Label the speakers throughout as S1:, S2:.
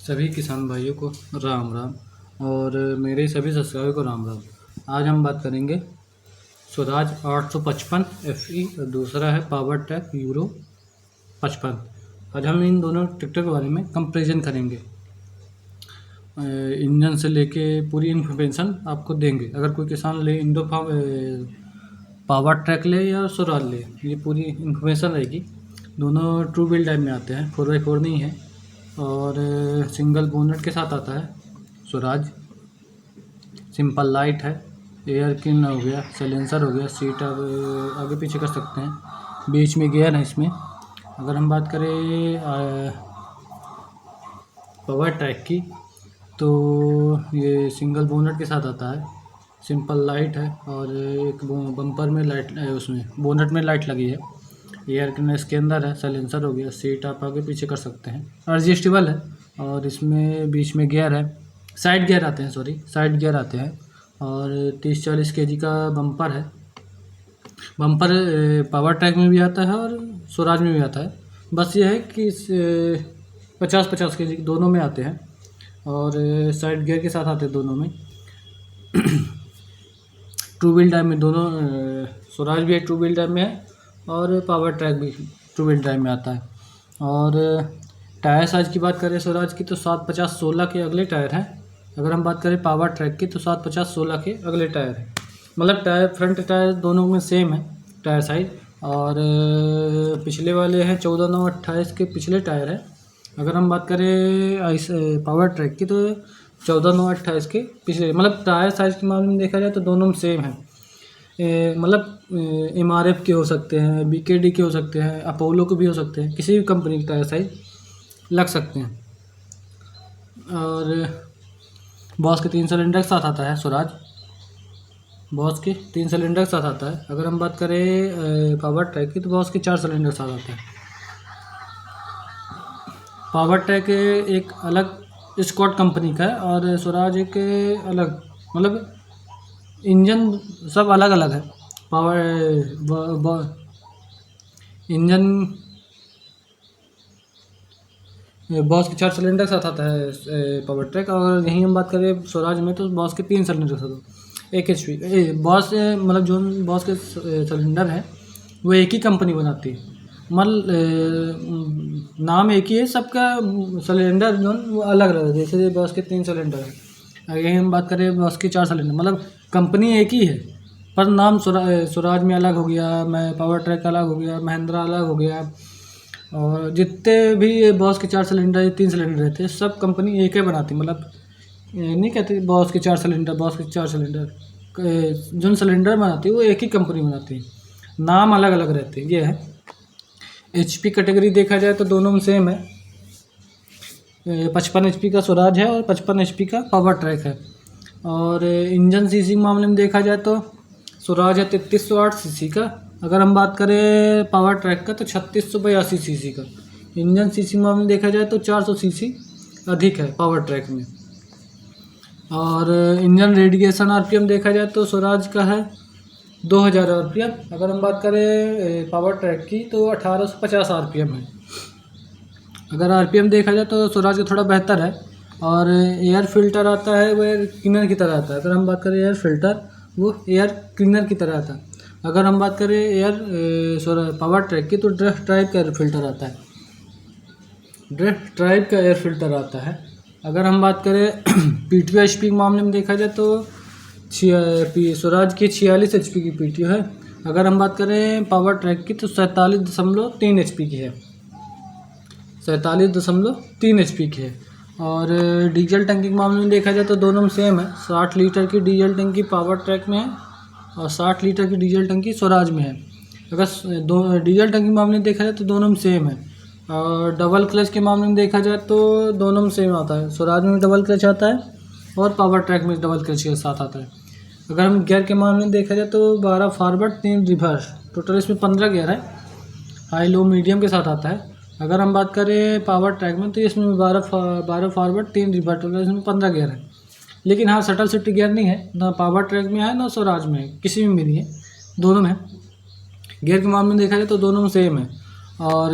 S1: सभी किसान भाइयों को राम राम और मेरे सभी सब्सक्राइबर को राम राम। आज हम बात करेंगे स्वराज 855 FE और दूसरा है पावर ट्रैक यूरो 55। आज हम इन दोनों ट्रैक्टर के बारे में कंपैरिजन करेंगे। इंजन से लेके पूरी इन्फॉर्मेशन आपको देंगे। अगर कोई किसान ले पावर ट्रैक ले या स्वराज ले, ये पूरी इन्फॉर्मेशन रहेगी। दोनों ट्रू व्हील ड्राइव में आते हैं, 4x4 नहीं है और सिंगल बोनट के साथ आता है। स्वराज सिंपल लाइट है, एयर क्लीन हो गया, साइलेंसर हो गया, सीट आगे पीछे कर सकते हैं, बीच में गियर है इसमें। अगर हम बात करें पावर ट्रैक की तो ये सिंगल बोनट के साथ आता है, सिंपल लाइट है और एक बम्पर में लाइट, उसमें बोनट में लाइट लगी है, एयर क्लीनर इसके अंदर है, साइलेंसर हो गया, सीट आप आगे पीछे कर सकते हैं, एडजस्टेबल है और इसमें बीच में गियर है, साइड गियर आते हैं, साइड गियर आते हैं और 30-40 kg का बम्पर है। बम्पर पावर ट्रैक में भी आता है और स्वराज में भी आता है। बस ये है कि 50-50 kg दोनों में आते हैं और साइड गियर के साथ आते हैं दोनों में। टू व्हील ड्राइव में दोनों, स्वराज भी एक टू व्हील ड्राइव में है और पावर ट्रैक भी टू व्हील ड्राइव में आता है। और टायर साइज़ की बात करें स्वराज की तो 750-16 के अगले टायर हैं। अगर हम बात करें पावर ट्रैक की तो 750-16 के अगले टायर हैं। मतलब टायर, फ्रंट टायर दोनों में सेम है टायर साइज और पिछले वाले हैं 14-9-28 के पिछले टायर हैं। अगर हम बात करें पावर ट्रैक की तो 14-9-28 के पिछले, मतलब टायर साइज़ के मामले में देखा जाए तो दोनों में सेम है। मतलब MRF के हो सकते हैं, BKD के हो सकते हैं, अपोलो के भी हो सकते हैं, किसी भी कंपनी के टायर साइज लग सकते हैं। और बॉस के 3 सिलेंडर के साथ आता है स्वराज, बॉस के 3 सिलेंडर के साथ आता है। अगर हम बात करें पावर ट्रैक की तो बॉस के 4 सिलेंडर के साथ आता है। पावर ट्रैक एक अलग स्कॉट कंपनी का है और स्वराज एक अलग, मतलब इंजन सब अलग अलग है। इंजन बॉस के 4 सिलेंडर के साथ आता है पावर ट्रैक। और यहीं हम बात करें स्वराज में तो बॉस के 3 सिलेंडर के साथ, 1 HP। बॉस मतलब जो बॉस के सिलेंडर हैं वो एक ही कंपनी बनाती है, नाम एक ही है, सबका सिलेंडर जो वो अलग अलग है। जैसे बॉस के 3 सिलेंडर है, यही हम बात करें बॉस के 4 सिलेंडर, मतलब कंपनी एक ही है पर नाम स्वराज में अलग हो गया, पावर ट्रैक अलग हो गया, महिंद्रा अलग हो गया। और जितने भी बॉस के 4 सिलेंडर 3 सिलेंडर रहते हैं सब कंपनी एक ही बनाती, मतलब नहीं कहते बॉस के 4 सिलेंडर, बॉस के 4 सिलेंडर, जो सिलेंडर बनाती है वो एक ही कंपनी बनाती है, नाम अलग अलग रहते हैं। ये है। HP कैटेगरी देखा जाए तो दोनों में सेम है, 55 HP का स्वराज है और 55 HP का पावर ट्रैक है। और इंजन सीसी के मामले में देखा जाए तो स्वराज है 3308 सीसी का। अगर हम बात करें पावर ट्रैक का तो 3682 सीसी का। इंजन सीसी मामले में देखा जाए तो 400 सीसी अधिक है पावर ट्रैक में। और इंजन रेडिएशन RPM देखा जाए तो स्वराज का है 2000 RPM। अगर हम बात करें पावर ट्रैक की तो 1850 RPM है। अगर RPM देखा जाए तो स्वराज का थोड़ा बेहतर है। और एयर फिल्टर आता है वो एयर क्लीनर की तरह आता है। अगर हम बात करें एयर फिल्टर, वो एयर क्लीनर की तरह आता है। अगर हम बात करें पावर ट्रैक की तो ड्रिफ्ट ड्राइव का एयर फिल्टर आता है, ड्रिफ्ट ड्राइव का एयर फिल्टर आता है। अगर हम बात करें PTO HP के मामले में देखा जाए तो स्वराज की 46 HP की PTO है। अगर हम बात करें पावर ट्रैक की तो 47.3 HP की है, 47.3 HP की है। और डीजल टंकी के मामले में देखा जाए तो दोनों में सेम है, 60 लीटर की डीजल टंकी पावर ट्रैक में है और 60 लीटर की डीजल टंकी स्वराज में है। अगर डीजल टंकी के मामले में देखा जाए तो दोनों में सेम है। और डबल क्लच के मामले में देखा जाए तो दोनों में सेम आता है, स्वराज में डबल क्लच आता है और पावर ट्रैक में डबल क्लच के साथ आता है। अगर हम गियर के मामले में देखा जाए तो 12 फॉरवर्ड 3 रिवर्स, टोटल इसमें 15 गियर है, हाई लो मीडियम के साथ आता है। अगर हम बात करें पावर ट्रैक में तो इसमें 12 फॉरवर्ड 3 रिवर्स, टोटल इसमें 15 गियर है। लेकिन हाँ, शटल शिफ्ट गियर नहीं है, ना पावर ट्रैक में है ना स्वराज में है, किसी में भी नहीं है, दोनों में है। गियर के मामले में देखा जाए तो दोनों में सेम है। और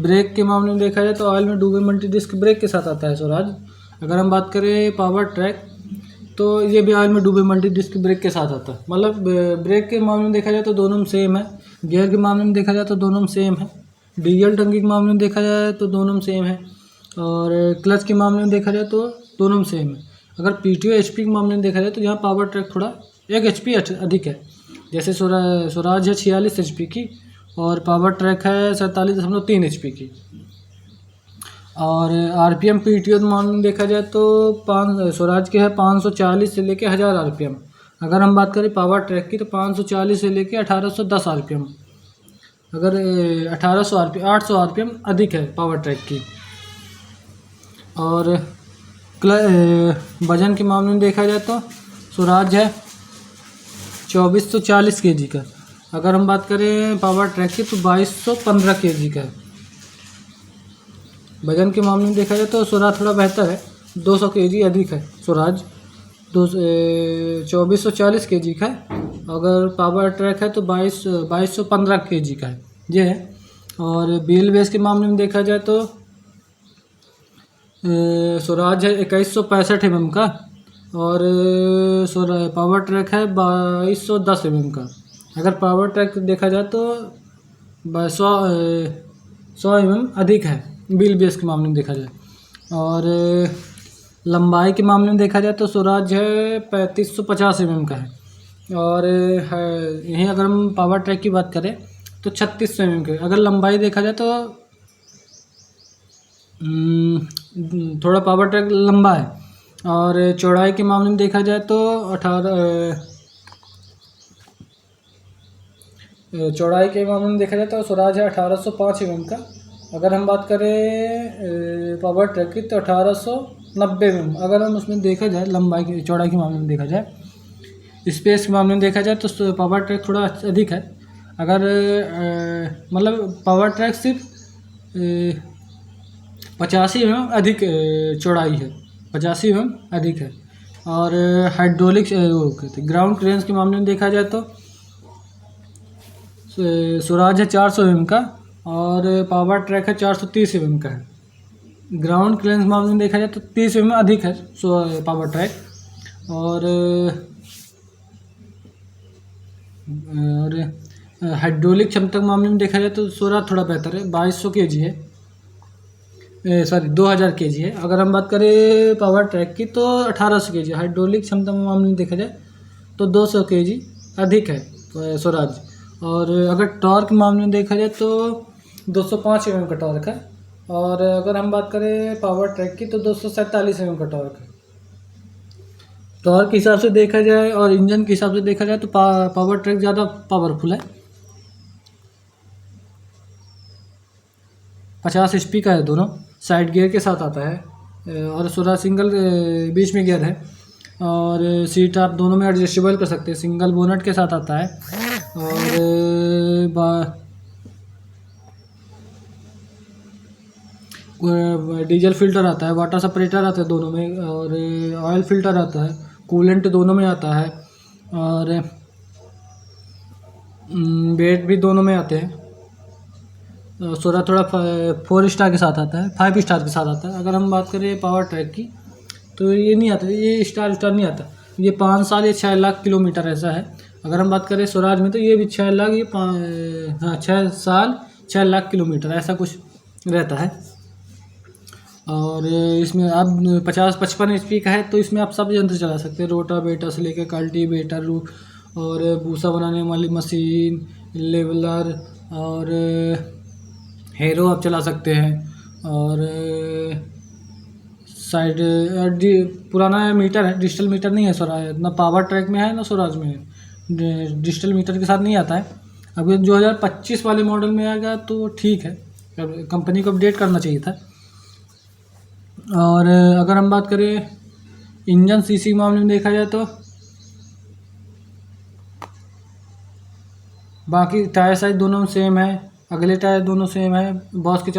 S1: ब्रेक के मामले में देखा जाए तो ऑयल में डूबे मल्टी डिस्क ब्रेक के साथ आता है स्वराज। अगर हम बात करें पावर ट्रैक तो ये भी ऑयल में डूबे मल्टी डिस्क ब्रेक के साथ आता है। मतलब ब्रेक के मामले में देखा जाए तो दोनों में सेम है, गियर के मामले में देखा जाए तो दोनों में सेम है, डीजल टंकी के मामले में देखा जाए तो दोनों में सेम है, और क्लच के मामले में देखा जाए तो दोनों में सेम है। अगर PTO HP के मामले में देखा जाए तो यहाँ पावर ट्रैक थोड़ा 1 HP अधिक है। जैसे स्वराज है 46 HP की और पावर ट्रैक है 47.3 HP की। और RPM PTO के मामले में देखा जाए तो स्वराज के है 540 से लेके 1000 RPM। अगर हम बात करें पावर ट्रैक की तो 540 से लेके 1810 RPM। अगर 800 RPM अधिक है पावर ट्रैक की। और वजन के मामले में देखा जाए तो स्वराज है 2440 kg का। अगर हम बात करें पावर ट्रैक की तो 2215 kg का है। वजन के मामले में देखा जाए तो स्वराज थोड़ा बेहतर है, 200 kg अधिक है स्वराज, 2440 kg का है। अगर पावर ट्रैक है तो 2215 kg का है ये है। और व्हील बेस के मामले में देखा जाए तो स्वराज है 2165 mm का और पावर ट्रैक है 2210 mm का। अगर पावर ट्रैक देखा जाए तो 100 mm अधिक है व्हील बेस के मामले में देखा जाए। और लंबाई के मामले में देखा जाए तो स्वराज है 3550 mm का है। और यहीं अगर हम पावर ट्रैक की बात करें तो 3600 mm का। अगर लंबाई देखा जाए तो थोड़ा पावर ट्रैक लंबा है। और चौड़ाई के मामले में देखा जाए तो चौड़ाई के मामले में देखा जाए तो स्वराज है 1805 mm का। अगर हम बात करें पावर ट्रैक की तो 1890 mm। अगर हम उसमें देखा जाए लंबाई की चौड़ाई के मामले में देखा जाए। स्पेस के मामले में देखा जाए तो पावर ट्रैक थोड़ा अधिक है। अगर मतलब पावर ट्रैक सिर्फ 85 mm अधिक चौड़ाई है, 85 mm अधिक है। और हाइड्रोलिक ग्राउंड क्लियरेंस के मामले में देखा जाए तो स्वराज है 400 mm का और पावर ट्रैक है 430 mm का है। ग्राउंड क्लियरेंस मामले में देखा जाए तो 30 mm अधिक है पावर ट्रैक। और हाइड्रोलिक क्षमता के मामले में देखा जाए तो स्वराज थोड़ा बेहतर है, 2200 kg है, 2000 kg है। अगर हम बात करें पावर ट्रैक की तो 1800 kg। हाइड्रोलिक क्षमता के मामले में देखा जाए तो 200 kg अधिक है स्वराज। और अगर टॉर्क के मामले में देखा जाए तो 205 mm का टॉर्क है। और अगर हम बात करें पावर ट्रैक की तो 247 mm का टॉर्क है। टॉर्क के हिसाब से देखा जाए और इंजन के हिसाब से देखा जाए तो पावर ट्रैक ज़्यादा पावरफुल है। 50 HP का है, दोनों साइड गियर के साथ आता है। और स्वराज सिंगल बीच में गियर है। और सीट आप दोनों में एडजस्टेबल कर सकते हैं, सिंगल बोनट के साथ आता है। और डीजल फिल्टर आता है, वाटर सेपरेटर आता है दोनों में, और ऑयल फिल्टर आता है, कूलेंट दोनों में आता है। और बेट भी दोनों में आते हैं। स्वराज थोड़ा 4 स्टार के साथ आता है, 5 स्टार के साथ आता है। अगर हम बात करें पावर ट्रैक की तो ये नहीं आता, ये स्टार नहीं आता। ये 5 साल या 6 लाख किलोमीटर ऐसा है। अगर हम बात करें स्वराज में तो ये भी 6 लाख, ये 6 साल 6 लाख किलोमीटर ऐसा कुछ रहता है। और इसमें अब 50-55 HP का है तो इसमें आप सब यंत्र चला सकते हैं, रोटावेटर से लेकर कल्टीवेटर और भूसा बनाने वाली मशीन, लेवलर और हेरो आप चला सकते हैं। और साइड पुराना मीटर है, डिजिटल मीटर नहीं है स्वराज, ना पावर ट्रैक में है ना स्वराज में है, डिजिटल मीटर के साथ नहीं आता है। अब ये 2025 वाले मॉडल में आएगा तो ठीक है, कंपनी को अपडेट करना चाहिए था। और अगर हम बात करें इंजन सीसी मामले में देखा जाए तो बाकी टायर साइज दोनों में सेम है, अगले टायर दोनों सेम है। बॉस के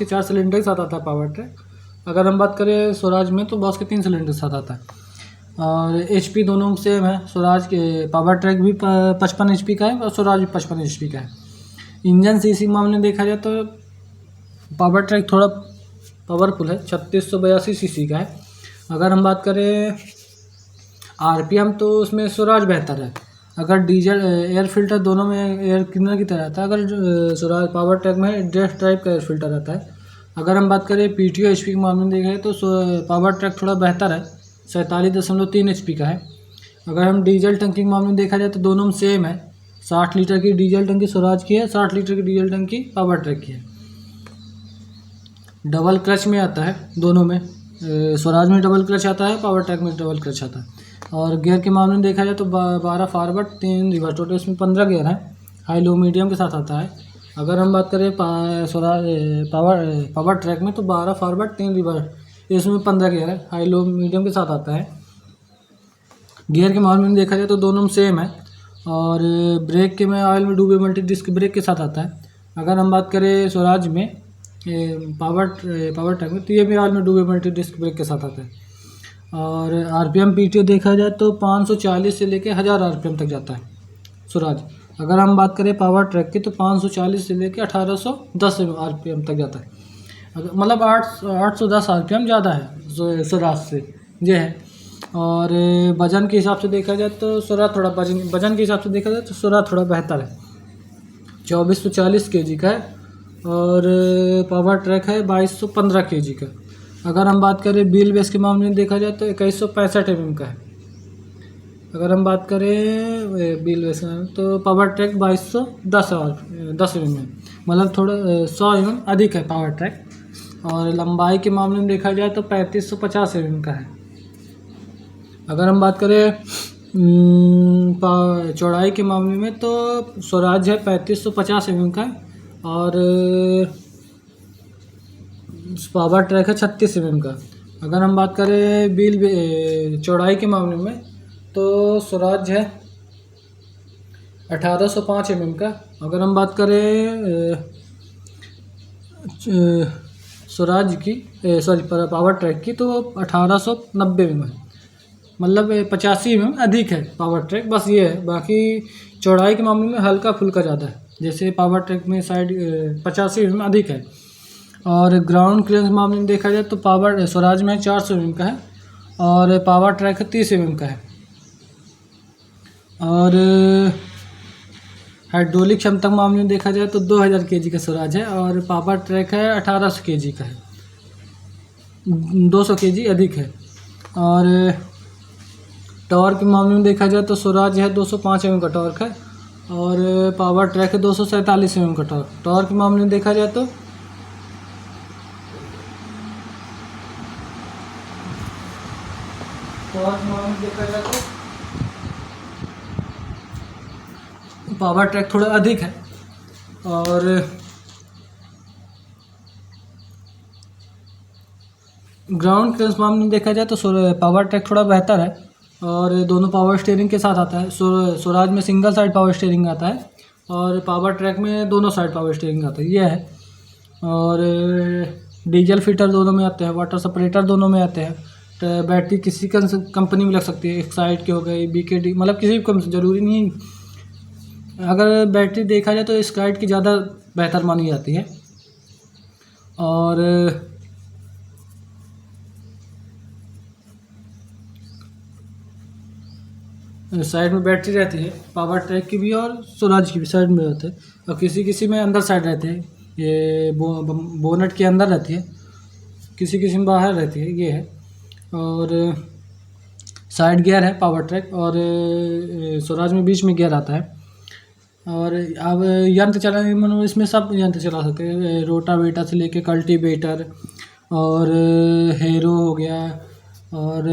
S1: 4 सिलेंडर के साथ आता है पावर ट्रैक। अगर हम बात करें स्वराज में तो बॉस के 3 सिलेंडर के साथ आता है। और HP दोनों सेम है, स्वराज के पावर ट्रैक भी 55 HP का है और स्वराज भी 55 HP का है। इंजन सीसी मामले में देखा जाए तो पावर ट्रैक थोड़ा पावरफुल है, 3682 सीसी का है। अगर हम बात करें आरपीएम तो उसमें स्वराज बेहतर है। अगर डीजल एयर फिल्टर दोनों में एयर क्लीनर की तरह रहता है, अगर स्वराज पावर ट्रैक में ड्रेस टाइप का एयर फिल्टर रहता है। अगर हम बात करें पीटीओ एचपी के मामले में देखें तो पावर ट्रैक थोड़ा बेहतर है, 47.3 एचपी का है। अगर हम डीजल टंकी के मामले में देखा जाए तो दोनों में सेम है, 60 लीटर की डीजल टंकी स्वराज की है, 60 लीटर की डीजल टंकी पावर ट्रैक की है। डबल क्लच में आता है दोनों में, स्वराज में डबल क्लच आता है, पावर ट्रैक में डबल क्लच आता है। और गियर के मामले में देखा जाए तो 12 फॉरवर्ड 3 रिवर्स, टोटल इसमें 15 गियर हैं, हाई लो मीडियम के साथ आता है। अगर हम बात करें स्वराज पावर ट्रैक में तो 12 फॉरवर्ड 3 रिवर्स, इसमें 15 गियर है, हाई लो मीडियम के साथ आता है। गियर के मामले में देखा जाए तो दोनों में सेम है। और ब्रेक के में ऑयल में डूबे मल्टी डिस्क ब्रेक के साथ आता है। अगर हम बात करें स्वराज में पावर ट्रैक में तो ये भी ऑयल में डूबे मल्टी डिस्क ब्रेक के साथ आता है। और आरपीएम पीटीओ देखा जाए तो 540 से लेके 1000 आरपीएम तक जाता है स्वराज। अगर हम बात करें पावर ट्रैक की तो 540 से लेके 1810 आरपीएम तक जाता है। मतलब 810 आरपीएम ज़्यादा है स्वराज से, ये है। और वजन के हिसाब से देखा जाए तो स्वराज थोड़ा वजन के हिसाब से देखा जाए तो स्वराज थोड़ा बेहतर है, 2440 kg का है। और पावर ट्रैक है 2215 kg का। अगर हम बात करें व्हील बेस के मामले में देखा जाए तो 2165 mm का है। अगर हम बात करें व्हील बेस तो पावर ट्रैक 2210 mm है, मतलब थोड़ा 100 mm अधिक है पावर ट्रैक। और लंबाई के मामले में देखा जाए तो 3550 mm का है। अगर हम बात करें चौड़ाई के मामले में तो स्वराज है 3550 mm का है। और पावर ट्रैक है 36 mm का। अगर हम बात करें व्हील चौड़ाई के मामले में तो स्वराज है 1805 mm का। अगर हम बात करें स्वराज की पावर ट्रैक की तो 1890 mm है, मतलब 85 mm अधिक है पावर ट्रैक, बस ये है। बाकी चौड़ाई के मामले में हल्का फुल्का ज़्यादा है, जैसे पावर ट्रैक में साइड 85 mm अधिक है। और ग्राउंड क्लियरेंस मामले में देखा जाए तो पावर स्वराज में 400 mm का है और पावर ट्रैक 30 mm का है। और हाइड्रोलिक क्षमता के मामले में देखा जाए तो 2000 kg का स्वराज है और पावर ट्रैक है 1800 kg का है, 200 kg अधिक है। और टॉर्क के मामले में देखा जाए तो स्वराज है 205 mm का टॉर्क है और पावर ट्रैक है 247 mm का टॉर्क। टॉर्क के मामले में देखा जाए तो पावर ट्रैक थोड़ा अधिक है। और ग्राउंड क्लियरेंस मामले में देखा जाए तो पावर ट्रैक थोड़ा बेहतर है और दोनों पावर स्टीयरिंग के साथ आता है। स्वराज में सिंगल साइड पावर स्टीयरिंग आता है और पावर ट्रैक में दोनों साइड पावर स्टीयरिंग आता है, ये है। और डीजल फिल्टर दोनों में आते हैं, वाटर सेपरेटर दोनों में आते हैं। तो बैटरी किसी कंपनी में लग सकती है, एक्साइड की हो गई, BKD, मतलब किसी भी ज़रूरी नहीं। अगर बैटरी देखा जाए तो स्काइड की ज़्यादा बेहतर मानी जाती है। और साइड में बैटरी रहती है पावर ट्रैक की भी और स्वराज की भी साइड में रहते हैं। और किसी में अंदर साइड रहते हैं, ये बोनट के अंदर रहती है, किसी में बाहर रहती है, ये है। और साइड गियर है पावर ट्रैक और स्वराज में बीच में गियर आता है। और अब यंत्र चलाने मतलब इसमें सब यंत्र चला सकते हैं, रोटावेटर से लेके कल्टीवेटर और हेरो हो गया। और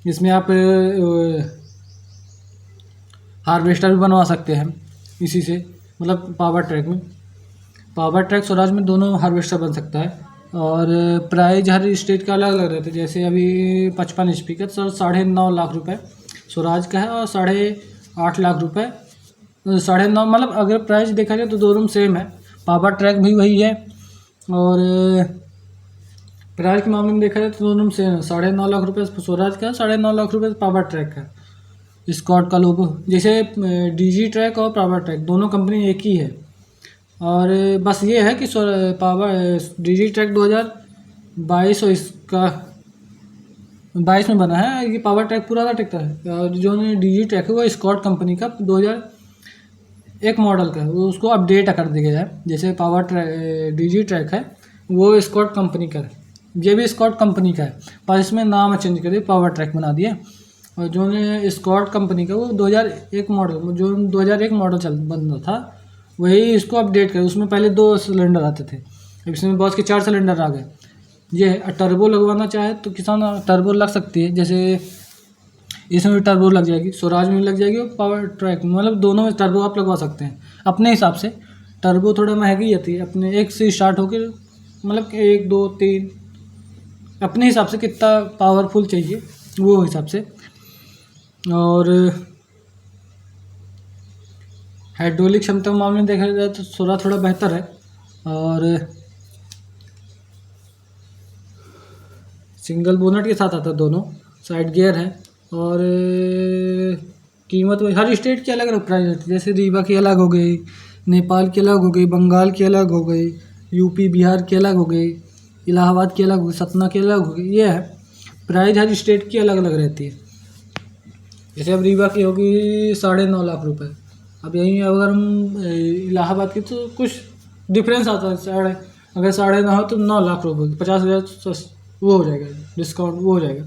S1: इसमें आप हार्वेस्टर भी बनवा सकते हैं इसी से, मतलब पावर ट्रैक स्वराज में दोनों हार्वेस्टर बन सकता है। और प्राइस हर स्टेट का अलग अलग रहता है, जैसे अभी 55 HP का सर 9.5 लाख रुपए स्वराज का है और 8.5 लाख रुपए 9.5, मतलब अगर प्राइस देखा जाए तो दोनों सेम है, पावर ट्रैक भी वही है। और प्राइस के मामले में देखा जाए तो दोनों सेम है, 9.5 लाख रुपये स्वराज का, 9.5 लाख रुपये पावर ट्रैक का। स्कॉट का लोगो, जैसे DG ट्रैक और पावर ट्रैक दोनों कंपनी एक ही है, और बस ये है कि पावर डिजी ट्रैक 2022 और इसका 22 में बना है। ये पावर ट्रैक पुराना ट्रैक्टर है, और जो डिजी ट्रैक है वो स्कॉट कंपनी का 2001 मॉडल का है, वो उसको अपडेट कर दिया गया है। जैसे पावर ट्रैक डिजी ट्रैक है वो स्कॉट कंपनी का है, ये भी स्कॉट कंपनी का है, पर इसमें नाम चेंज कर दिया, पावर ट्रैक बना दिया। और जो स्कॉट कंपनी का वो 2001 मॉडल, जो 2001 मॉडल बन रहा था वही इसको अपडेट कर। उसमें पहले 2 सिलेंडर आते थे, इसमें बॉस के 4 सिलेंडर आ गए। ये टर्बो लगवाना चाहे तो किसान टर्बो लग सकती है, जैसे इसमें भी टर्बो लग जाएगी, स्वराज में भी लग जाएगी, और पावर ट्रैक मतलब दोनों में टर्बो आप लगवा सकते हैं अपने हिसाब से। टर्बो थोड़ा महंगी आती है, अपने 1 से स्टार्ट होकर मतलब 1 2 3 अपने हिसाब से कितना पावरफुल चाहिए वो हिसाब से। और हाइड्रोलिक क्षमता के मामले में देखा जाए तो थोड़ा बेहतर है, और सिंगल बोनट के साथ आता है, दोनों साइड गियर है। और कीमत हर स्टेट की अलग अलग प्राइस होती है, जैसे रीवा की अलग हो गई, नेपाल की अलग हो गई, बंगाल की अलग हो गई, यूपी बिहार की अलग हो गई, इलाहाबाद की अलग हो गई, सतना की अलग हो गई। ये है प्राइस हर स्टेट की अलग अलग रहती है। जैसे अब रीवा की होगी 9.5 लाख रुपए, अब यहीं अगर हम इलाहाबाद की तो कुछ डिफरेंस आता है, अगर 9.5 हो तो 9 लाख रुपये, 50,000 वो हो जाएगा, डिस्काउंट वो हो जाएगा।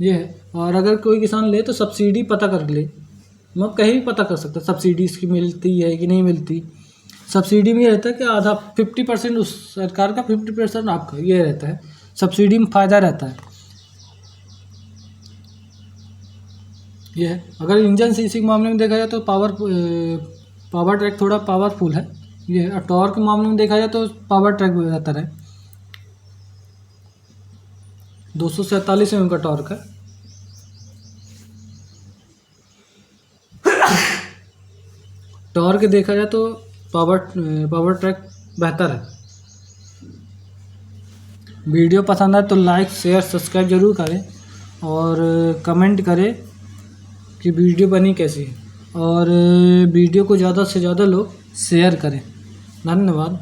S1: ये है। और अगर कोई किसान ले तो सब्सिडी पता कर ले, मतलब कहीं भी पता कर सकता है सब्सिडी इसकी मिलती है कि नहीं मिलती। सब्सिडी में ये रहता है कि आधा 50% उस सरकार का, 50% आपका, ये रहता है। सब्सिडी में फ़ायदा रहता है। ये है। अगर इंजन सीसी के मामले में देखा जाए तो पावर ट्रैक थोड़ा पावरफुल है। ये और टॉर्क के मामले में देखा जाए तो पावर ट्रैक बेहतर है, 247 एम का टॉर्क है। टॉर्क देखा जाए तो पावर ट्रैक बेहतर है। वीडियो पसंद आए तो लाइक शेयर सब्सक्राइब जरूर करें, और कमेंट करें कि वीडियो बनी कैसी है, और वीडियो को ज़्यादा से ज़्यादा लोग शेयर करें। धन्यवाद।